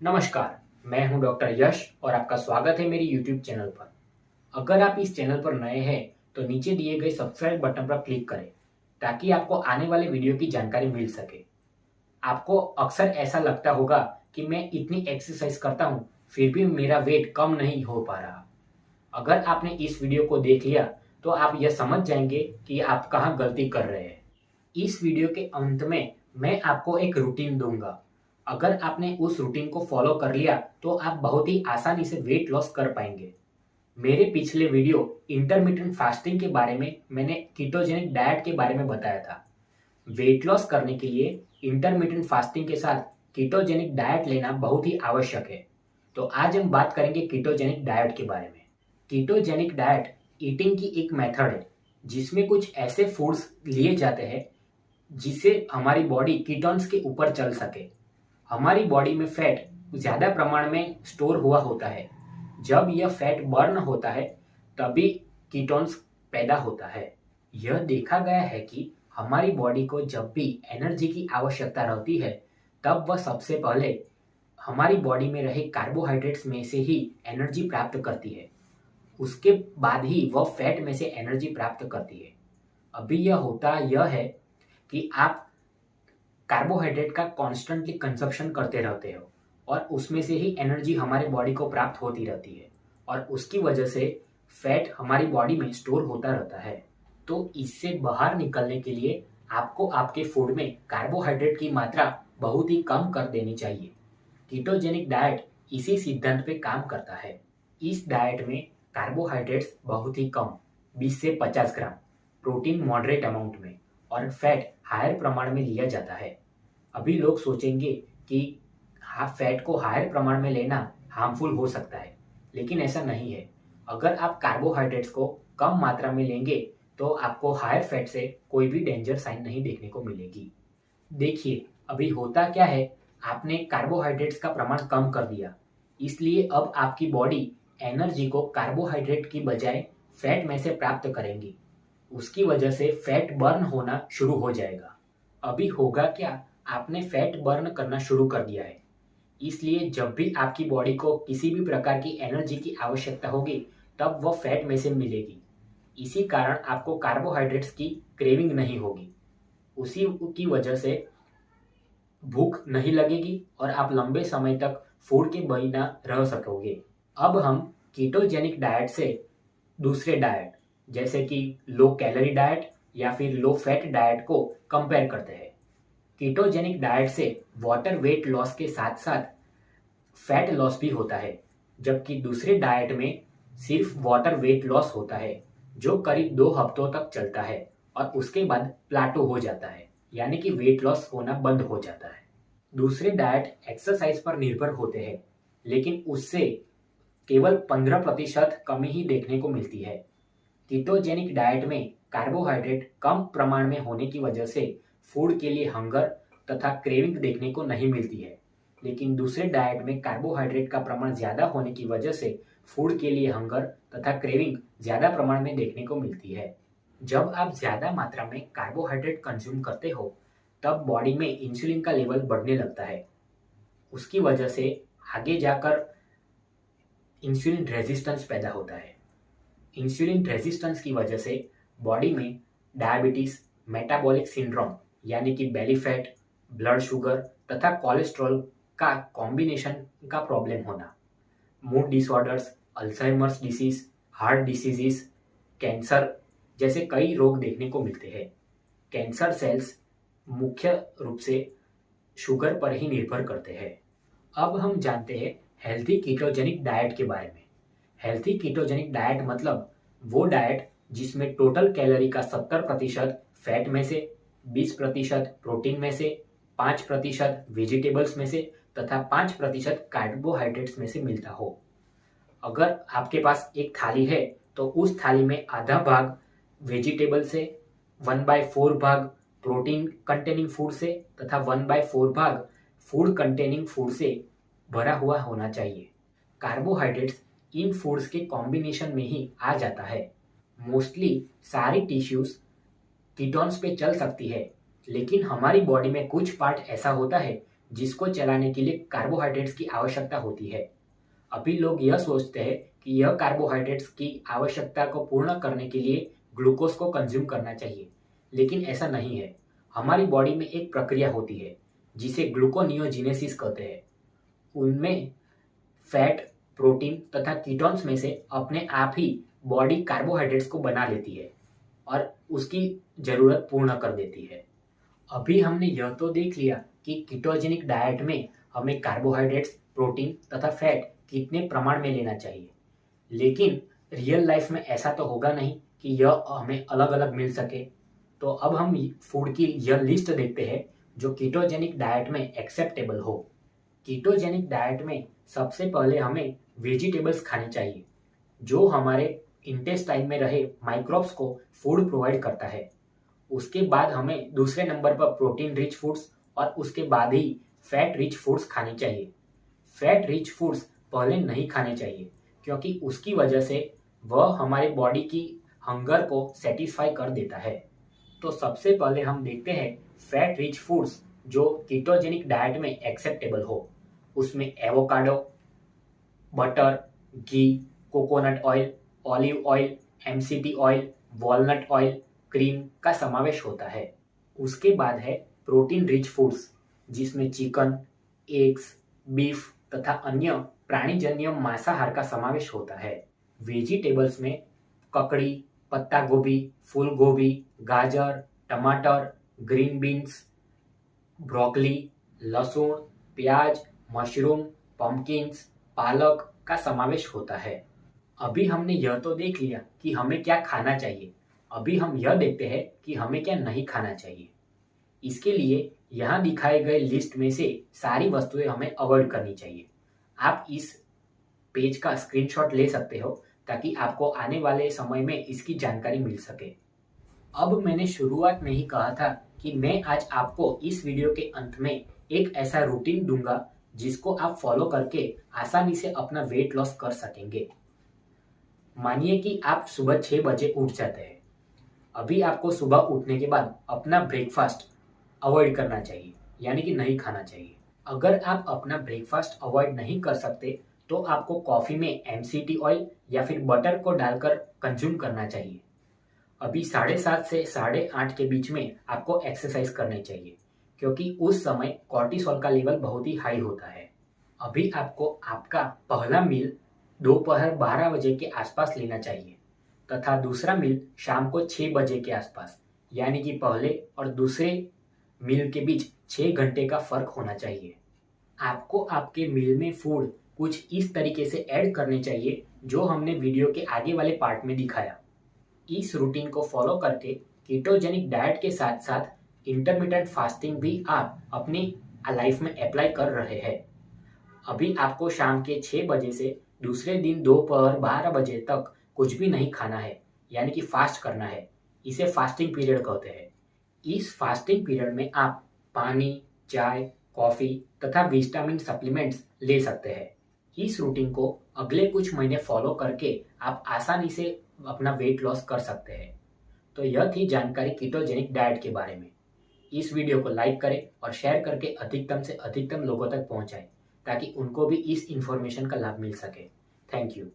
नमस्कार, मैं हूं डॉक्टर यश और आपका स्वागत है मेरी यूट्यूब चैनल पर। अगर आप इस चैनल पर नए हैं तो नीचे दिए गए सब्सक्राइब बटन पर क्लिक करें ताकि आपको आने वाले वीडियो की जानकारी मिल सके। आपको अक्सर ऐसा लगता होगा कि मैं इतनी एक्सरसाइज करता हूं फिर भी मेरा वेट कम नहीं हो पा रहा। अगर आपने इस वीडियो को देख लिया तो आप यह समझ जाएंगे कि आप कहाँ गलती कर रहे हैं। इस वीडियो के अंत में मैं आपको एक रूटीन दूंगा। अगर आपने उस रूटीन को फॉलो कर लिया तो आप बहुत ही आसानी से वेट लॉस कर पाएंगे। मेरे पिछले वीडियो इंटरमिटेंट फास्टिंग के बारे में मैंने कीटोजेनिक डाइट के बारे में बताया था। वेट लॉस करने के लिए इंटरमिटेंट फास्टिंग के साथ कीटोजेनिक डाइट लेना बहुत ही आवश्यक है। तो आज हम बात करेंगे कीटोजेनिक डाइट के बारे में। कीटोजेनिक डाइट ईटिंग की एक मेथड है जिसमें कुछ ऐसे फूड्स लिए जाते हैं जिससे हमारी बॉडी कीटोन्स के ऊपर चल सके। हमारी बॉडी में फैट ज़्यादा प्रमाण में स्टोर हुआ होता है। जब यह फैट बर्न होता है तभी कीटोन्स पैदा होता है। यह देखा गया है कि हमारी बॉडी को जब भी एनर्जी की आवश्यकता रहती है तब वह सबसे पहले हमारी बॉडी में रहे कार्बोहाइड्रेट्स में से ही एनर्जी प्राप्त करती है। उसके बाद ही वह फैट में से एनर्जी प्राप्त करती है। अभी यह है कि आप कार्बोहाइड्रेट का कॉन्स्टेंटली कंजप्शन करते रहते हो और उसमें से ही एनर्जी हमारे बॉडी को प्राप्त होती रहती है और उसकी वजह से फैट हमारी बॉडी में स्टोर होता रहता है। तो इससे बाहर निकलने के लिए आपको आपके फूड में कार्बोहाइड्रेट की मात्रा बहुत ही कम कर देनी चाहिए। कीटोजेनिक डाइट इसी सिद्धांत पे काम करता है। इस डाइट में कार्बोहाइड्रेट्स बहुत ही कम 20 से 50 ग्राम, प्रोटीन मॉडरेट अमाउंट में और फैट हायर प्रमाण में लिया जाता है। अभी लोग सोचेंगे कि फैट को हायर प्रमाण में लेना हार्मफुल हो सकता है, लेकिन ऐसा नहीं है। अगर आप कार्बोहाइड्रेट्स को कम मात्रा में लेंगे तो आपको हायर फैट से कोई भी डेंजर साइन नहीं देखने को मिलेगी। देखिए, अभी होता क्या है, आपने कार्बोहाइड्रेट्स का प्रमाण कम कर दिया, इसलिए अब आपकी बॉडी एनर्जी को कार्बोहाइड्रेट की बजाय फैट में से प्राप्त करेंगी। उसकी वजह से फैट बर्न होना शुरू हो जाएगा। अभी होगा क्या, आपने फैट बर्न करना शुरू कर दिया है, इसलिए जब भी आपकी बॉडी को किसी भी प्रकार की एनर्जी की आवश्यकता होगी तब वह फैट में से मिलेगी। इसी कारण आपको कार्बोहाइड्रेट्स की क्रेविंग नहीं होगी। उसी की वजह से भूख नहीं लगेगी और आप लंबे समय तक फूड के बिना रह सकोगे। अब हम कीटोजेनिक डाइट से दूसरे डाइट जैसे कि लो कैलोरी डाइट या फिर लो फैट डाइट को कंपेयर करते हैं। कीटोजेनिक डाइट से वाटर वेट लॉस के साथ साथ फैट लॉस भी होता है, जबकि दूसरे डाइट में सिर्फ वाटर वेट लॉस होता है जो करीब 2 हफ्तों तक चलता है और उसके बाद प्लाटो हो जाता है, यानी कि वेट लॉस होना बंद हो जाता है। दूसरे डाइट एक्सरसाइज पर निर्भर होते हैं, लेकिन उससे केवल 15% कमी ही देखने को मिलती है। कीटोजेनिक डाइट में कार्बोहाइड्रेट कम प्रमाण में होने की वजह से फूड के लिए हंगर तथा क्रेविंग देखने को नहीं मिलती है, लेकिन दूसरे डाइट में कार्बोहाइड्रेट का प्रमाण ज़्यादा होने की वजह से फूड के लिए हंगर तथा क्रेविंग ज़्यादा प्रमाण में देखने को मिलती है। जब आप ज़्यादा मात्रा में कार्बोहाइड्रेट कंज्यूम करते हो तब बॉडी में इंसुलिन का लेवल बढ़ने लगता है। उसकी वजह से आगे जाकर इंसुलिन रेजिस्टेंस पैदा होता है। इंसुलिन रेजिस्टेंस की वजह से बॉडी में डायबिटीज, मेटाबॉलिक सिंड्रोम यानी कि बेली फैट, ब्लड शुगर तथा कोलेस्ट्रॉल का कॉम्बिनेशन का प्रॉब्लम होना, mood disorders, Alzheimer's disease, heart diseases, cancer जैसे कई रोग देखने को मिलते हैं। कैंसर सेल्स मुख्य रूप से शुगर पर ही निर्भर करते हैं। अब हम जानते हैं हेल्थी कीटोजेनिक डाइट के बारे में। हेल्थी कीटोजेनिक डाइट मतलब वो डाइट जिसमें टोटल कैलोरी का 70% फैट में से, 20% प्रोटीन में से, 5% वेजिटेबल्स में से तथा 5% कार्बोहाइड्रेट्स में से मिलता हो। अगर आपके पास एक थाली है तो उस थाली में आधा भाग वेजिटेबल से, 1/4 भाग प्रोटीन कंटेनिंग फूड से तथा 1/4 भाग फूड कंटेनिंग फूड से भरा हुआ होना चाहिए। कार्बोहाइड्रेट्स इन फूड्स के कॉम्बिनेशन में ही आ जाता है। मोस्टली सारी टिश्यूज कीटोन्स पे चल सकती है, लेकिन हमारी बॉडी में कुछ पार्ट ऐसा होता है जिसको चलाने के लिए कार्बोहाइड्रेट्स की आवश्यकता होती है। अभी लोग यह सोचते हैं कि यह कार्बोहाइड्रेट्स की आवश्यकता को पूर्ण करने के लिए ग्लूकोज को कंज्यूम करना चाहिए, लेकिन ऐसा नहीं है। हमारी बॉडी में एक प्रक्रिया होती है जिसे ग्लूकोनियोजिनेसिस कहते हैं। उनमें फैट, प्रोटीन तथा कीटोन्स में से अपने आप ही बॉडी कार्बोहाइड्रेट्स को बना लेती है और उसकी ज़रूरत पूर्ण कर देती है। अभी हमने यह तो देख लिया कि कीटोजेनिक डाइट में हमें कार्बोहाइड्रेट्स, प्रोटीन तथा फैट कितने प्रमाण में लेना चाहिए, लेकिन रियल लाइफ में ऐसा तो होगा नहीं कि यह हमें अलग अलग मिल सके। तो अब हम फूड की यह लिस्ट देखते हैं जो कीटोजेनिक डाइट में एक्सेप्टेबल हो। कीटोजेनिक डाइट में सबसे पहले हमें वेजिटेबल्स खाने चाहिए जो हमारे इंटेस्टाइन में रहे माइक्रोब्स को फूड प्रोवाइड करता है। उसके बाद हमें दूसरे नंबर पर प्रोटीन रिच फूड्स और उसके बाद ही फैट रिच फूड्स खाने चाहिए। फैट रिच फूड्स पहले नहीं खाने चाहिए क्योंकि उसकी वजह से वह हमारी बॉडी की हंगर को सेटिस्फाई कर देता है। तो सबसे पहले हम देखते हैं फैट रिच फूड्स जो कीटोजेनिक डाइट में एक्सेप्टेबल हो। उसमें avocado, butter, ghee, coconut oil, olive oil, MCT oil, walnut oil, cream का समावेश होता है। उसके बाद है प्रोटीन रिच फूड्स जिसमें चिकन, एग्स, बीफ तथा अन्य प्राणीजन्य मांसाहार का समावेश होता है। वेजिटेबल्स में ककड़ी, पत्ता गोभी, फूल गोभी, गाजर, टमाटर, ग्रीन बीन्स, ब्रोकली, लहसुन, प्याज, मशरूम, पम्पकिन्स, पालक का समावेश होता है। अभी हमने यह तो देख लिया कि हमें क्या खाना चाहिए। अभी हम यह देखते हैं कि हमें क्या नहीं खाना चाहिए। इसके लिए यहाँ दिखाए गए लिस्ट में से सारी वस्तुएं हमें अवॉइड करनी चाहिए। आप इस पेज का स्क्रीनशॉट ले सकते हो ताकि आपको आने वाले समय में इसकी जानकारी मिल सके। अब मैंने शुरुआत में ही कहा था कि मैं आज आपको इस वीडियो के अंत में एक ऐसा रूटीन दूंगा जिसको आप फॉलो करके आसानी से अपना वेट लॉस कर सकेंगे। मानिए कि आप सुबह 6 बजे उठ जाते हैं। अभी आपको सुबह उठने के बाद अपना ब्रेकफास्ट अवॉइड करना चाहिए, यानी कि नहीं खाना चाहिए। अगर आप अपना ब्रेकफास्ट अवॉइड नहीं कर सकते तो आपको कॉफ़ी में एमसीटी ऑयल या फिर बटर को डालकर कंज्यूम करना चाहिए। अभी 7:30 से 8:30 के बीच में आपको एक्सरसाइज करनी चाहिए क्योंकि उस समय कॉर्टिसोल का लेवल बहुत ही हाई होता है। अभी आपको आपका पहला मील दोपहर 12 बजे के आसपास लेना चाहिए तथा दूसरा मील शाम को 6 बजे के आसपास, यानी कि पहले और दूसरे मील के बीच 6 घंटे का फर्क होना चाहिए। आपको आपके मील में फूड कुछ इस तरीके से ऐड करने चाहिए जो हमने वीडियो के आगे वाले पार्ट में दिखाया। इस रूटीन को फॉलो करके कीटोजेनिक डाइट के साथ साथ इंटरमिटेंट फास्टिंग भी आप अपनी लाइफ में अप्लाई कर रहे हैं। अभी आपको शाम के 6 बजे से दूसरे दिन दोपहर 12 बजे तक कुछ भी नहीं खाना है, यानी कि फास्ट करना है। इसे फास्टिंग पीरियड कहते हैं। इस फास्टिंग पीरियड में आप पानी, चाय, कॉफ़ी तथा विटामिन सप्लीमेंट्स ले सकते हैं। इस रूटीन को अगले कुछ महीने फॉलो करके आप आसानी से अपना वेट लॉस कर सकते हैं। तो यह थी जानकारी कीटोजेनिक डाइट के बारे में। इस वीडियो को लाइक करें और शेयर करके अधिकतम से अधिकतम लोगों तक पहुंचाएं ताकि उनको भी इस इंफॉर्मेशन का लाभ मिल सके। Thank you.